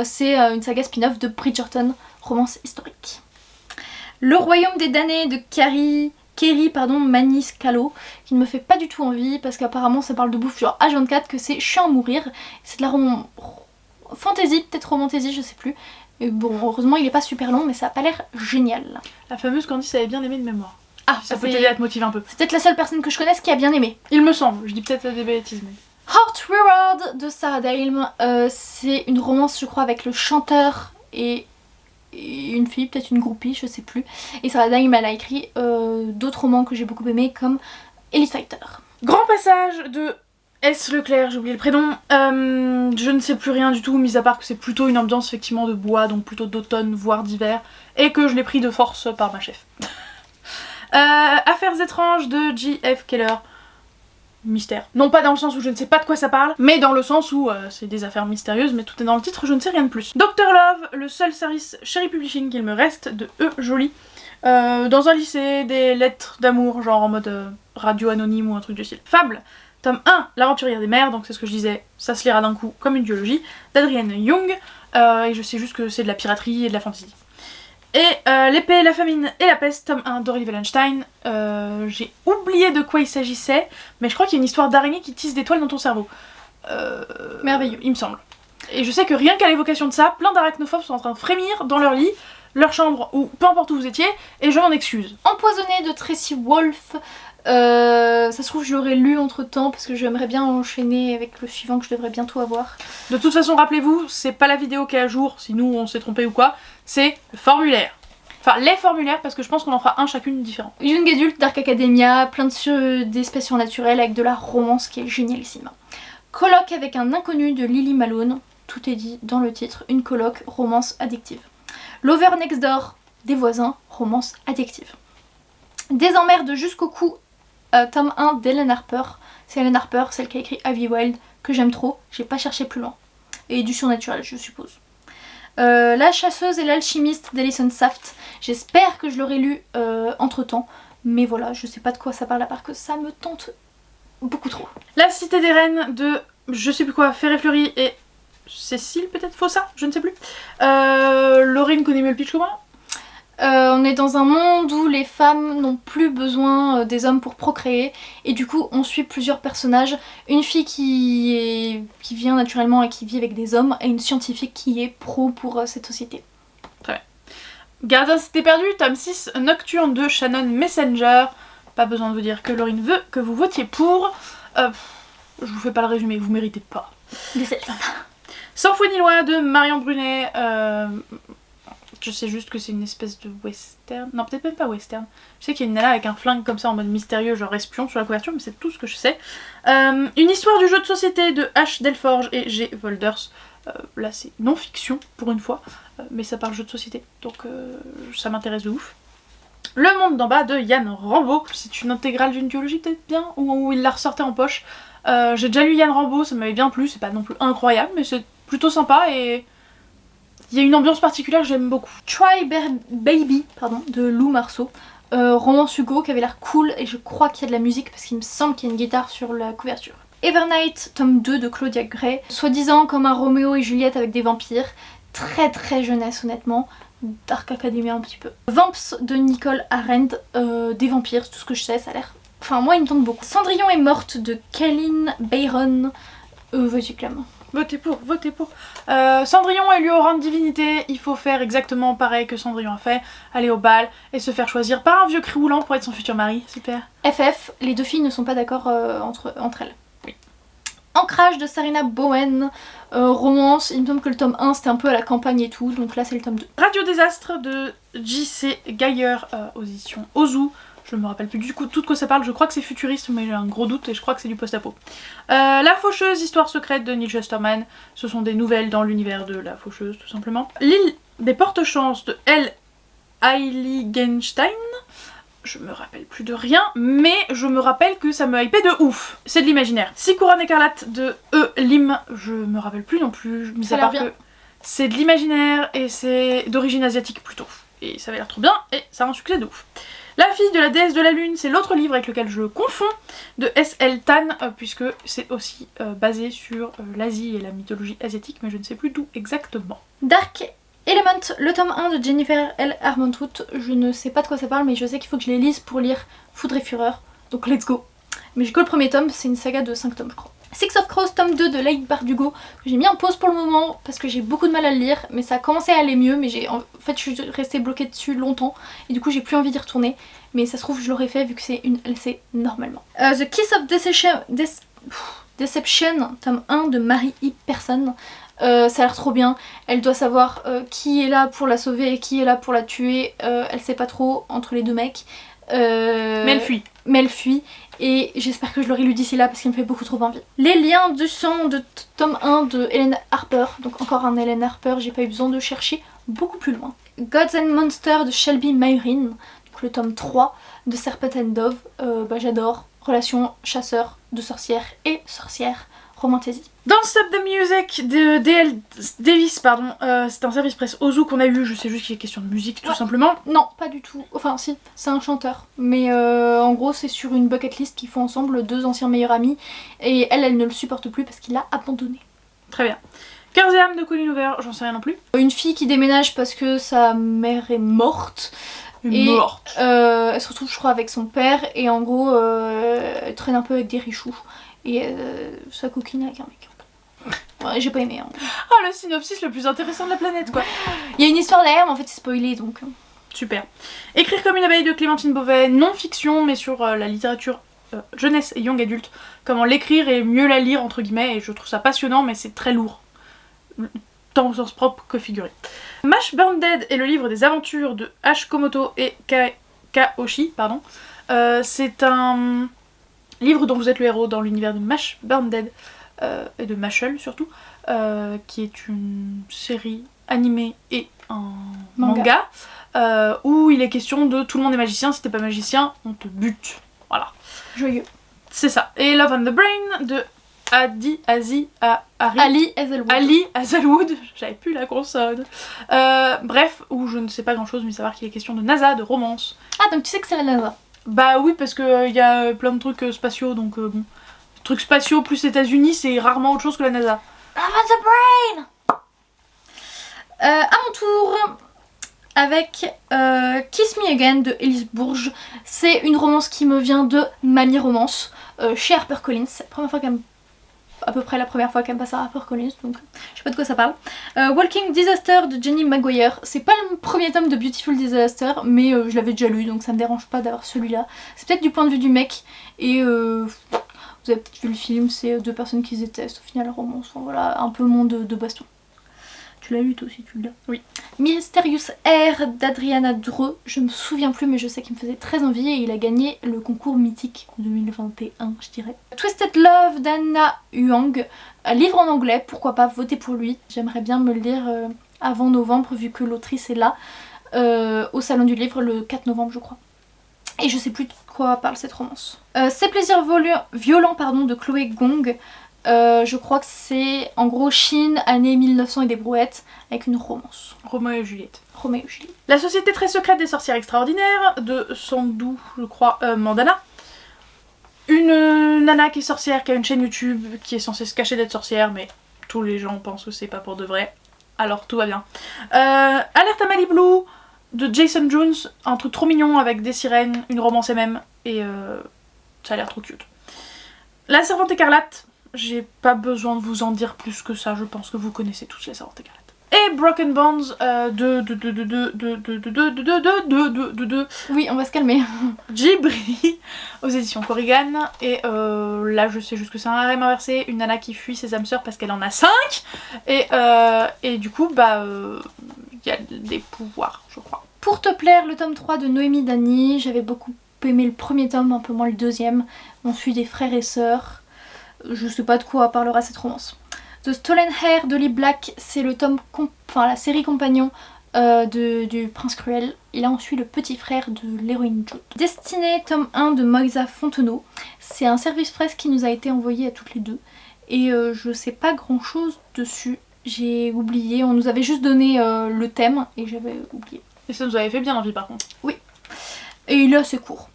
C'est une saga spin-off de Bridgerton, romance historique. Le royaume des damnés de Kerry Maniscalco, qui ne me fait pas du tout envie parce qu'apparemment ça parle de bouffe genre H24, que c'est chiant à mourir. C'est de la fantasy, peut-être romantasy, je sais plus. Et bon, heureusement il est pas super long mais ça a pas l'air génial. La fameuse Candice avait bien aimé de mémoire. Ah, Ça peut t'aider à te motiver un peu. C'est peut-être la seule personne que je connaisse qui a bien aimé. Il me semble, je dis peut-être des bêtises mais... Heart Reward de Sarah Dale, c'est une romance je crois avec le chanteur et une fille, peut-être une groupie, je sais plus. Et Sarah Dale elle a écrit d'autres romans que j'ai beaucoup aimés comme Elite Fighter. Grand passage de S. Leclerc, j'ai oublié le prénom. Je ne sais plus rien du tout, mis à part que c'est plutôt une ambiance effectivement de bois, donc plutôt d'automne, voire d'hiver, et que je l'ai pris de force par ma chef. Affaires étranges de J.F. Keller. Mystère. Non pas dans le sens où je ne sais pas de quoi ça parle, mais dans le sens où c'est des affaires mystérieuses, mais tout est dans le titre, je ne sais rien de plus. Dr Love, le seul service Cherry Publishing qu'il me reste, de E. Joly. Dans un lycée, des lettres d'amour, genre en mode radio anonyme ou un truc du style. Fable, tome 1, l'aventurière des mers, donc c'est ce que je disais, ça se lira d'un coup comme une duologie, d'Adrienne Young, et je sais juste que c'est de la piraterie et de la fantasy. Et l'épée, la famine et la peste, tome 1 d'Aurélie Wallenstein. J'ai oublié de quoi il s'agissait, mais je crois qu'il y a une histoire d'araignée qui tisse des toiles dans ton cerveau. Merveilleux, il me semble. Et je sais que rien qu'à l'évocation de ça, plein d'arachnophobes sont en train de frémir dans leur lit, leur chambre ou peu importe où vous étiez, et je m'en excuse. Empoisonné de Tracy Wolff. Ça se trouve je l'aurais lu entre temps parce que j'aimerais bien enchaîner avec le suivant que je devrais bientôt avoir. De toute façon rappelez-vous, c'est pas la vidéo qui est à jour si nous on s'est trompé ou quoi, c'est le formulaire. Enfin les formulaires parce que je pense qu'on en fera un chacune différent. Young Adult, Dark Academia, plein d'espèces surnaturelles avec de la romance qui est génialissime. Colloque avec un inconnu de Lily Malone, tout est dit dans le titre, une colloque, romance addictive. Lover Next Door, des voisins, romance addictive. Des emmerdes jusqu'au cou, tome 1 d'Helen Harper. C'est Helen Harper, celle qui a écrit Ivy Wild, que j'aime trop, j'ai pas cherché plus loin. Et du surnaturel, je suppose. La chasseuse et l'alchimiste d'Alison Saft. J'espère que je l'aurai lu entre temps, mais voilà, je sais pas de quoi ça parle à part que ça me tente beaucoup trop. La cité des reines de je sais plus quoi, Ferré Fleury et Cécile peut-être, Fossa, je ne sais plus. Laurine connaît mieux le pitch que moi. On est dans un monde où les femmes n'ont plus besoin des hommes pour procréer et du coup on suit plusieurs personnages. Une fille qui vient naturellement et qui vit avec des hommes et une scientifique qui est pro pour cette société. Très bien. Gardien Cité Perdue, tome 6, Nocturne de Shannon Messenger. Pas besoin de vous dire que Laurine veut que vous votiez pour. Je vous fais pas le résumé, vous méritez pas. Sans foi ni loi de Marion Brunet. Je sais juste que c'est une espèce de western. Non, peut-être même pas western. Je sais qu'il y a une nana avec un flingue comme ça en mode mystérieux, genre espion sur la couverture, mais c'est tout ce que je sais. Une histoire du jeu de société de H. Delforge et G. Volders. Là, c'est non-fiction pour une fois, mais ça parle jeu de société, donc ça m'intéresse de ouf. Le monde d'en bas de Yann Rambo. C'est une intégrale d'une duologie, peut-être bien, où il la ressortait en poche. J'ai déjà lu Yann Rambo, ça m'avait bien plu, c'est pas non plus incroyable, mais c'est plutôt sympa et. Il y a une ambiance particulière, j'aime beaucoup. Try Baby, pardon, de Lou Marceau. Romance Hugo qui avait l'air cool et je crois qu'il y a de la musique parce qu'il me semble qu'il y a une guitare sur la couverture. Evernight, tome 2 de Claudia Gray. Soi-disant comme un Roméo et Juliette avec des vampires. Très très jeunesse honnêtement. Dark Academia un petit peu. Vamps de Nicole Arendt. Des vampires, c'est tout ce que je sais, ça a l'air... Enfin moi il me tente beaucoup. Cendrillon est morte de Kaline Bayron. Vas-y Clem. Votez pour, votez pour. Cendrillon élu au rang de divinité, il faut faire exactement pareil que Cendrillon a fait, aller au bal et se faire choisir par un vieux cri-roulant pour être son futur mari, super. FF, les deux filles ne sont pas d'accord entre elles. Oui. Ancrage de Sarina Bowen, romance, il me semble que le tome 1 c'était un peu à la campagne et tout, donc là c'est le tome 2. Radio Désastre de J.C. Geyer, aux éditions Ozu. Je me rappelle plus du coup tout de quoi ça parle, je crois que c'est futuriste mais j'ai un gros doute et je crois que c'est du post-apo. La Faucheuse, histoire secrète de Neil Shusterman, ce sont des nouvelles dans l'univers de la Faucheuse tout simplement. L'île des porte-chances de L. Heiligenstein, je me rappelle plus de rien, mais je me rappelle que ça me hypait de ouf. C'est de l'imaginaire. 6 couronnes écarlates de E. Lim, je me rappelle plus non plus, mis à part que c'est de l'imaginaire et c'est d'origine asiatique plutôt. Et ça avait l'air trop bien et ça a un succès de ouf. La fille de la déesse de la lune, c'est l'autre livre avec lequel je confonds, de S.L. Tan, puisque c'est aussi basé sur l'Asie et la mythologie asiatique, mais je ne sais plus d'où exactement. Dark Element, le tome 1 de Jennifer L. Armentrout, je ne sais pas de quoi ça parle, mais je sais qu'il faut que je les lise pour lire Foudre et Fureur, donc let's go. Mais j'ai que le premier tome, c'est une saga de 5 tomes je crois. Six of Crows tome 2 de Leigh Bardugo, que j'ai mis en pause pour le moment parce que j'ai beaucoup de mal à le lire, mais ça a commencé à aller mieux, mais en fait je suis restée bloquée dessus longtemps et du coup j'ai plus envie d'y retourner, mais ça se trouve je l'aurais fait vu que c'est une LC normalement. The Kiss of Deception, tome 1 de Mary E. Person. Ça a l'air trop bien, elle doit savoir qui est là pour la sauver et qui est là pour la tuer, elle sait pas trop entre les deux mecs. Mais elle fuit et j'espère que je l'aurai lu d'ici là parce qu'il me fait beaucoup trop envie. Les liens du sang de tome 1 de Helen Harper, donc encore un Helen Harper, j'ai pas eu besoin de chercher beaucoup plus loin. Gods and Monsters de Shelby Mayrin, donc le tome 3 de Serpent and Dove, j'adore, relation chasseur de sorcières et sorcière, romantasy. Don't Stop the Music de D.L. Davis, c'est un service presse Ozu qu'on a eu, je sais juste qu'il y a question de musique tout simplement. Non, pas du tout, enfin si, c'est un chanteur, mais en gros c'est sur une bucket list qu'ils font ensemble, 2 anciens meilleurs amis, et elle ne le supporte plus parce qu'il l'a abandonné. Très bien. Cœurs et âmes de Colleen Hoover, j'en sais rien non plus. Une fille qui déménage parce que sa mère est morte. Elle se retrouve je crois avec son père et en gros elle traîne un peu avec des richoux et ça coquine avec un mec. Ouais, j'ai pas aimé. Hein. Ah, le synopsis le plus intéressant de la planète quoi. Il y a une histoire derrière mais en fait c'est spoilé donc. Super. Écrire comme une abeille de Clémentine Beauvais, non-fiction mais sur la littérature jeunesse et young adulte. Comment l'écrire et mieux la lire entre guillemets et je trouve ça passionnant mais c'est très lourd. Tant au sens propre que figuré. Mash Burn Dead est le livre des aventures de H. Komoto et Kaoshi, pardon. C'est un livre dont vous êtes le héros dans l'univers de Mash Burn Dead et de Mashal surtout, qui est une série animée et un manga où il est question de tout le monde est magicien, si t'es pas magicien, on te bute. Voilà. Joyeux. C'est ça. Et Love on the Brain de Ali Hazelwood, j'avais plus la consonne. Bref, où je ne sais pas grand chose, mais savoir qu'il est question de NASA, de romance. Ah, donc tu sais que c'est la NASA? Bah oui, parce qu'il y a plein de trucs spatiaux, donc bon. Trucs spatiaux plus États-Unis, c'est rarement autre chose que la NASA. Love on the Brain. À mon tour, avec Kiss Me Again de Elise Bourge. C'est une romance qui me vient de Mamie Romance, chez HarperCollins. C'est la première fois qu'elle me à peu près la première fois qu'elle me passe à HarperCollins, donc je sais pas de quoi ça parle. Walking Disaster de Jenny Maguire, c'est pas le premier tome de Beautiful Disaster, mais je l'avais déjà lu, donc ça me dérange pas d'avoir celui-là. C'est peut-être du point de vue du mec, et vous avez peut-être vu le film, c'est 2 personnes qui se détestent, au final romance, enfin voilà, un peu monde de baston. Tu l'as lu toi aussi, tu l'as? Oui. Mysterious Air d'Adriana Dreux, je me souviens plus mais je sais qu'il me faisait très envie et il a gagné le concours mythique 2021 je dirais. Twisted Love d'Anna Huang, un livre en anglais, pourquoi pas voter pour lui. J'aimerais bien me le lire avant novembre vu que l'autrice est là au salon du livre le 4 novembre je crois. Et je sais plus de quoi parle cette romance. Ces plaisirs violents de Chloé Gong. Je crois que c'est en gros Chine, année 1900 et des brouettes, avec une romance. Roméo et Juliette. Roméo et Juliette. La société très secrète des sorcières extraordinaires de Sandou, je crois, Mandana. Une nana qui est sorcière, qui a une chaîne YouTube, qui est censée se cacher d'être sorcière, mais tous les gens pensent que c'est pas pour de vrai. Alors tout va bien. Alerte à Malibu de Jason Jones, un truc trop mignon avec des sirènes, une romance MM, et ça a l'air trop cute. La Servante écarlate. J'ai pas besoin de vous en dire plus que ça, je pense que vous connaissez tous les Servantes écarlates. Et Broken Bonds Oui, on va se calmer. Ghibli aux éditions Korrigan. Et là, je sais juste que c'est un harem inversé, une nana qui fuit ses âmes sœurs parce qu'elle en a 5. Et du coup, y a des pouvoirs, je crois. Pour te plaire, le tome 3 de Noémie Dany, j'avais beaucoup aimé le premier tome, un peu moins le deuxième. On suit des frères et sœurs. Je sais pas de quoi parlera cette romance. The Stolen Hair d'Holly Black, c'est le tome, la série compagnon du Prince Cruel. Et là on suit le petit frère de l'héroïne Jude. Destinée, tome 1 de Moïsa Fontenot. C'est un service presse qui nous a été envoyé à toutes les deux. Et je sais pas grand chose dessus. J'ai oublié, on nous avait juste donné le thème et j'avais oublié. Et ça nous avait fait bien envie par contre. Oui. Et il est assez court.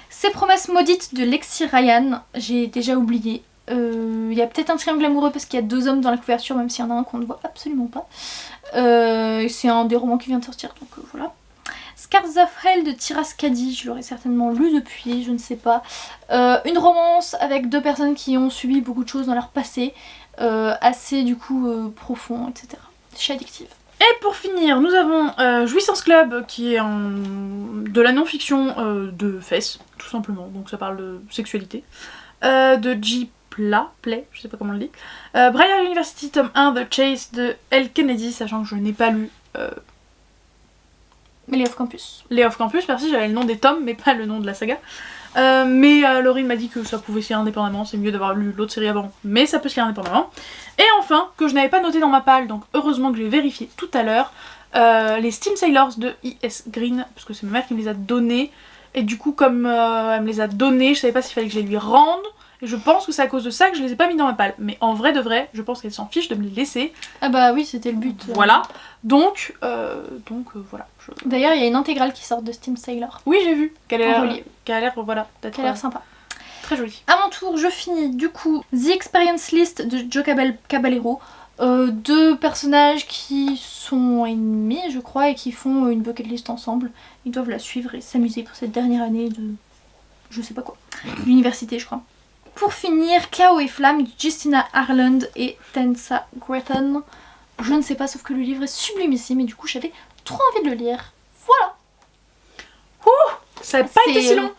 Ces promesses maudites de Lexi Ryan, j'ai déjà oublié. Il y a peut-être un triangle amoureux parce qu'il y a 2 hommes dans la couverture, même s'il y en a un qu'on ne voit absolument pas. C'est un des romans qui vient de sortir, donc voilà. Scars of Hell de Tiras Cady, je l'aurais certainement lu depuis, je ne sais pas. Une romance avec deux personnes qui ont subi beaucoup de choses dans leur passé, assez du coup profond, etc. Chez Addictive. Et pour finir, nous avons Jouissance Club qui est de la non-fiction de fesses, tout simplement, donc ça parle de sexualité. De J. Play, je sais pas comment on le dit. Briar University tome 1 The Chase de L. Kennedy, sachant que je n'ai pas lu Mais les Off Campus. les Off Campus, merci, j'avais le nom des tomes mais pas le nom de la saga. Mais Laurine m'a dit que ça pouvait se lire indépendamment, c'est mieux d'avoir lu l'autre série avant, mais ça peut se lire indépendamment. Et enfin, que je n'avais pas noté dans ma palle, donc heureusement que j'ai vérifié tout à l'heure, les Steam Sailors de I.S. Green, parce que c'est ma mère qui me les a donnés, et du coup comme elle me les a donnés, je savais pas s'il fallait que je les lui rende, et je pense que c'est à cause de ça que je les ai pas mis dans ma palle. Mais en vrai de vrai, je pense qu'elle s'en fiche de me les laisser. Ah bah oui, c'était le but. Voilà, donc voilà. D'ailleurs, il y a une intégrale qui sort de Steam Sailor. Oui, j'ai vu, qu'elle a relié. l'air, voilà, d'être Qui a l'air sympa. très jolie. À mon tour, je finis du coup The Experience List de Joe Caballero. Deux personnages qui sont ennemis, je crois, et qui font une bucket list ensemble. Ils doivent la suivre et s'amuser pour cette dernière année de... je sais pas quoi. L'université, je crois. Pour finir, Chaos et Flamme de Justina Harland et Tensa Gretton. Je ne sais pas, sauf que le livre est sublimissime et du coup j'avais trop envie de le lire. Voilà. Ça n'a pas été si long.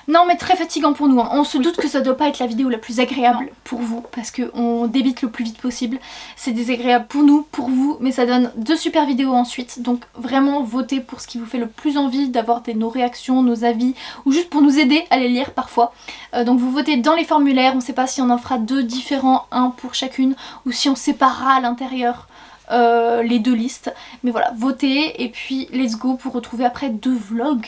Non mais très fatigant pour nous, hein. On se doute que ça doit pas être la vidéo la plus agréable pour vous parce qu'on débite le plus vite possible. C'est désagréable pour nous, pour vous, mais ça donne de super vidéos ensuite. Donc vraiment votez pour ce qui vous fait le plus envie, d'avoir nos réactions, nos avis ou juste pour nous aider à les lire parfois. Donc vous votez dans les formulaires, on sait pas si on en fera deux différents, un pour chacune ou si on séparera à l'intérieur les deux listes, mais voilà, votez et puis let's go pour retrouver après 2 vlogs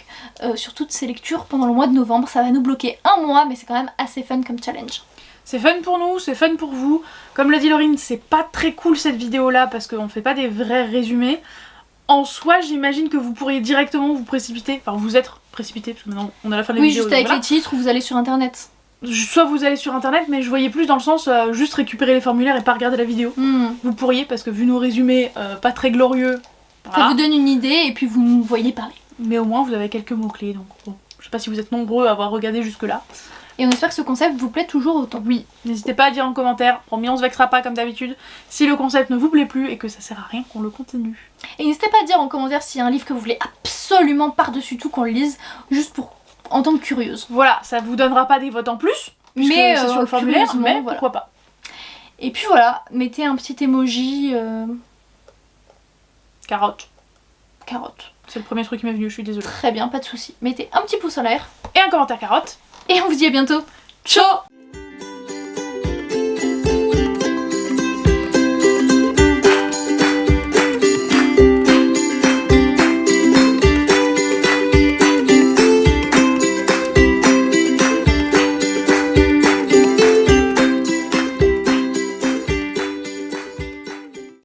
sur toutes ces lectures pendant le mois de novembre. Ça va nous bloquer un mois, mais c'est quand même assez fun comme challenge. C'est fun pour nous, c'est fun pour vous. Comme l'a dit Laurine, c'est pas très cool cette vidéo là parce qu'on fait pas des vrais résumés. En soi, j'imagine que vous pourriez directement vous précipiter, enfin vous êtes précipité parce que maintenant on a la fin de la vidéo. Oui, juste avec les titres ou vous allez sur internet. Soit vous allez sur internet, mais je voyais plus dans le sens juste récupérer les formulaires et pas regarder la vidéo. Vous pourriez, parce que vu nos résumés pas très glorieux, voilà. Ça vous donne une idée et puis vous nous voyez parler. Mais au moins vous avez quelques mots-clés, donc bon. Je sais pas si vous êtes nombreux à avoir regardé jusque là. Et on espère que ce concept vous plaît toujours autant. Oui, n'hésitez pas à dire en commentaire, promis on se vexera pas comme d'habitude, si le concept ne vous plaît plus et que ça sert à rien qu'on le continue. Et n'hésitez pas à dire en commentaire s'il y a un livre que vous voulez absolument par-dessus tout qu'on le lise, juste pour en tant que curieuse. Voilà, ça vous donnera pas des votes en plus, mais c'est sur le formulaire, mais voilà. Pourquoi pas. Et puis voilà, mettez un petit emoji... Carotte. Carotte. C'est le premier truc qui m'est venu, je suis désolée. Très bien, pas de soucis. Mettez un petit pouce en l'air. Et un commentaire carotte. Et on vous dit à bientôt. Ciao.